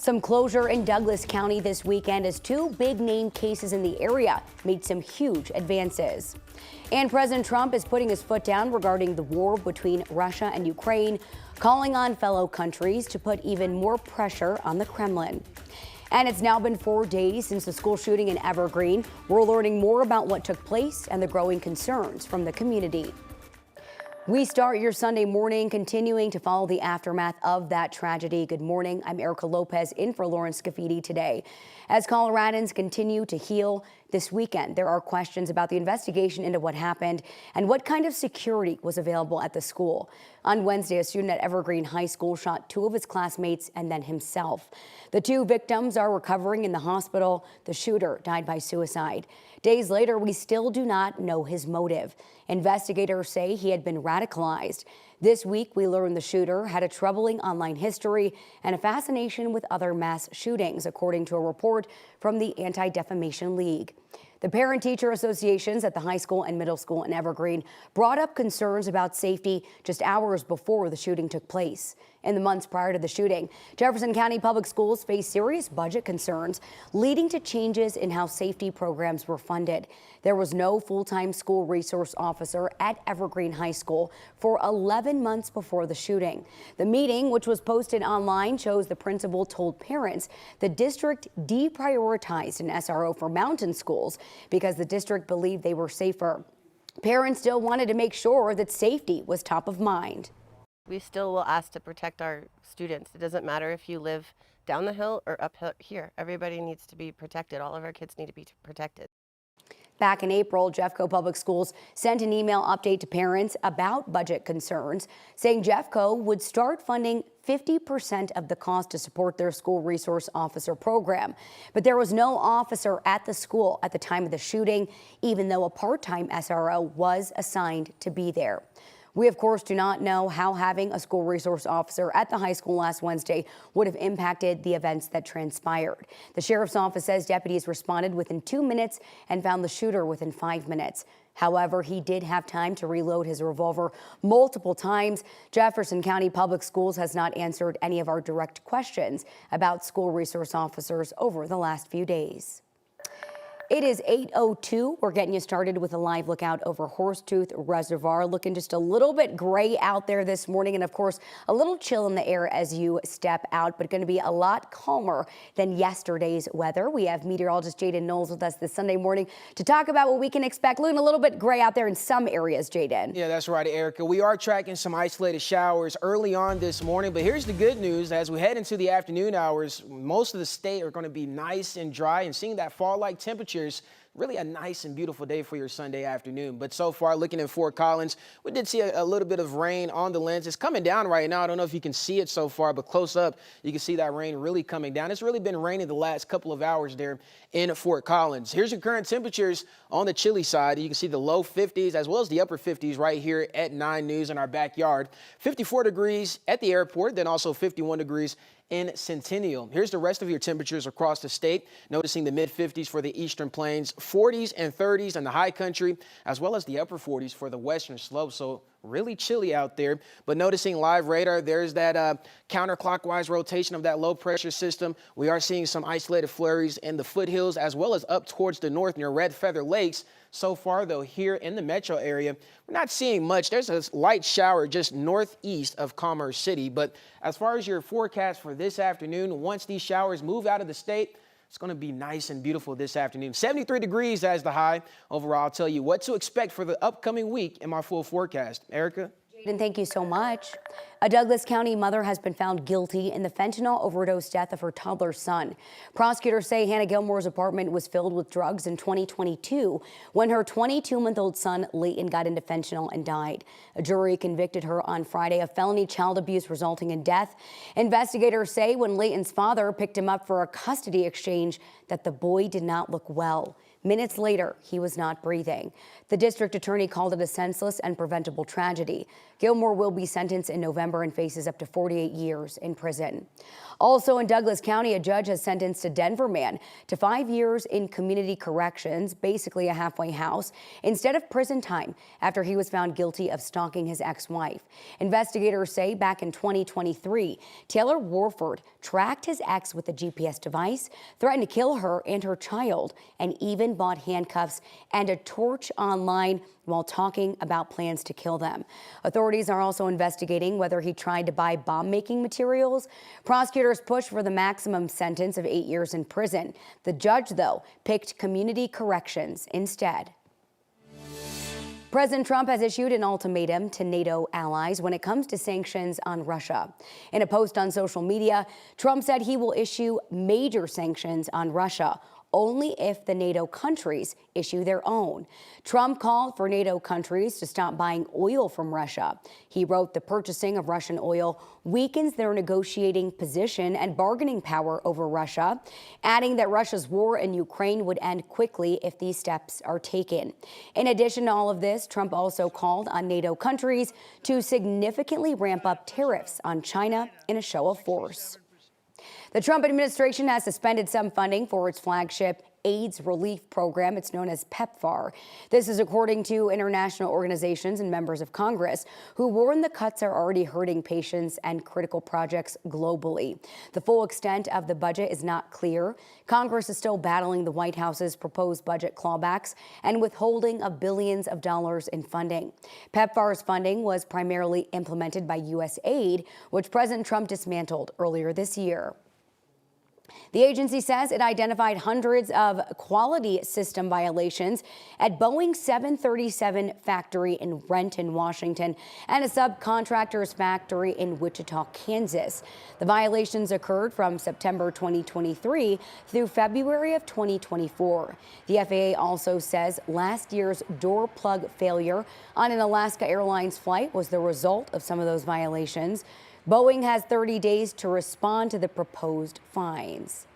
Some closure in Douglas County this weekend as two big name cases in the area made some huge advances. And President Trump is putting his foot down regarding the war between Russia and Ukraine, calling on fellow countries to put even more pressure on the Kremlin. And it's now been 4 days since the school shooting in Evergreen. We're learning more about what took place and the growing concerns from the community. We start your Sunday morning continuing to follow the aftermath of that tragedy. Good morning. I'm Erica Lopez in for Lauren Scafidi today. As Coloradans continue to heal this weekend, there are questions about the investigation into what happened and what kind of security was available at the school. On Wednesday, a student at Evergreen High School shot two of his classmates and then himself. The two victims are recovering in the hospital. The shooter died by suicide. Days later, we still do not know his motive. Investigators say he had been radicalized. This week, we learned the shooter had a troubling online history and a fascination with other mass shootings, according to a report from the Anti-Defamation League. The parent-teacher associations at the high school and middle school in Evergreen brought up concerns about safety just hours before the shooting took place. In the months prior to the shooting, Jefferson County Public Schools faced serious budget concerns, leading to changes in how safety programs were funded. There was no full-time school resource officer at Evergreen High School for 11 months before the shooting. The meeting, which was posted online, shows the principal told parents the district deprioritized an SRO for mountain schools because the district believed they were safer. Parents still wanted to make sure that safety was top of mind. We still will ask to protect our students. It doesn't matter if you live down the hill or up here. Everybody needs to be protected. All of our kids need to be protected. Back in April, Jeffco Public Schools sent an email update to parents about budget concerns, saying Jeffco would start funding 50% of the cost to support their school resource officer program. But there was no officer at the school at the time of the shooting, even though a part-time SRO was assigned to be there. We, of course, do not know how having a school resource officer at the high school last Wednesday would have impacted the events that transpired. The sheriff's office says deputies responded within 2 minutes and found the shooter within 5 minutes. However, he did have time to reload his revolver multiple times. Jefferson County Public Schools has not answered any of our direct questions about school resource officers over the last few days. It is 8:02. We're getting you started with a live lookout over Horsetooth Reservoir. Looking just a little bit gray out there this morning, and of course, a little chill in the air as you step out, but going to be a lot calmer than yesterday's weather. We have meteorologist Jaden Knowles with us this Sunday morning to talk about what we can expect. Looking a little bit gray out there in some areas, Jaden. Yeah, that's right, Erica. We are tracking some isolated showers early on this morning, but here's the good news. As we head into the afternoon hours, most of the state are going to be nice and dry, and seeing that fall-like temperature, really a nice and beautiful day for your Sunday afternoon. But so far, looking in Fort Collins, we did see a little bit of rain on the lens. It's coming down right now. I don't know if you can see it so far, but close up, you can see that rain really coming down. It's really been raining the last couple of hours there in Fort Collins. Here's your current temperatures on the chilly side. You can see the low 50s as well as the upper 50s right here at 9 News in our backyard. 54 degrees at the airport, then also 51 degrees in Centennial. Here's the rest of your temperatures across the state. Noticing the mid-50s for the eastern plains, 40s and 30s in the high country, as well as the upper 40s for the western slopes. So really chilly out there. But noticing live radar, there's that counterclockwise rotation of that low pressure system. We are seeing some isolated flurries in the foothills as well as up towards the north near Red Feather Lakes. So far, though, here in the metro area, we're not seeing much. There's a light shower just northeast of Commerce City. But as far as your forecast for this afternoon, once these showers move out of the state, it's going to be nice and beautiful this afternoon. 73 degrees as the high. Overall, I'll tell you what to expect for the upcoming week in my full forecast. Erica? Jaden, thank you so much. A Douglas County mother has been found guilty in the fentanyl overdose death of her toddler son. Prosecutors say Hannah Gilmore's apartment was filled with drugs in 2022 when her 22-month-old son Leighton got into fentanyl and died. A jury convicted her on Friday of felony child abuse resulting in death. Investigators say when Leighton's father picked him up for a custody exchange that the boy did not look well. Minutes later, he was not breathing. The district attorney called it a senseless and preventable tragedy. Gilmore will be sentenced in November and faces up to 48 years in prison. Also in Douglas County, a judge has sentenced a Denver man to 5 years in community corrections, basically a halfway house, instead of prison time after he was found guilty of stalking his ex-wife. Investigators say back in 2023, Taylor Warford tracked his ex with a GPS device, threatened to kill her and her child, and even bought handcuffs and a torch online while talking about plans to kill them. Authorities are also investigating whether he tried to buy bomb-making materials. Prosecutors pushed for the maximum sentence of 8 years in prison. The judge, though, picked community corrections instead. President Trump has issued an ultimatum to NATO allies when it comes to sanctions on Russia. In a post on social media, Trump said he will issue major sanctions on Russia only if the NATO countries issue their own. Trump called for NATO countries to stop buying oil from Russia. He wrote the purchasing of Russian oil weakens their negotiating position and bargaining power over Russia, adding that Russia's war in Ukraine would end quickly if these steps are taken. In addition to all of this, Trump also called on NATO countries to significantly ramp up tariffs on China in a show of force. The Trump administration has suspended some funding for its flagship AIDS relief program. It's known as PEPFAR. This is according to international organizations and members of Congress who warn the cuts are already hurting patients and critical projects globally. The full extent of the budget is not clear. Congress is still battling the White House's proposed budget clawbacks and withholding of billions of dollars in funding. PEPFAR's funding was primarily implemented by U.S. aid, which President Trump dismantled earlier this year. The agency says it identified hundreds of quality system violations at Boeing's 737 factory in Renton, Washington, and a subcontractor's factory in Wichita, Kansas. The violations occurred from September 2023 through February of 2024. The FAA also says last year's door plug failure on an Alaska Airlines flight was the result of some of those violations. Boeing has 30 days to respond to the proposed fines.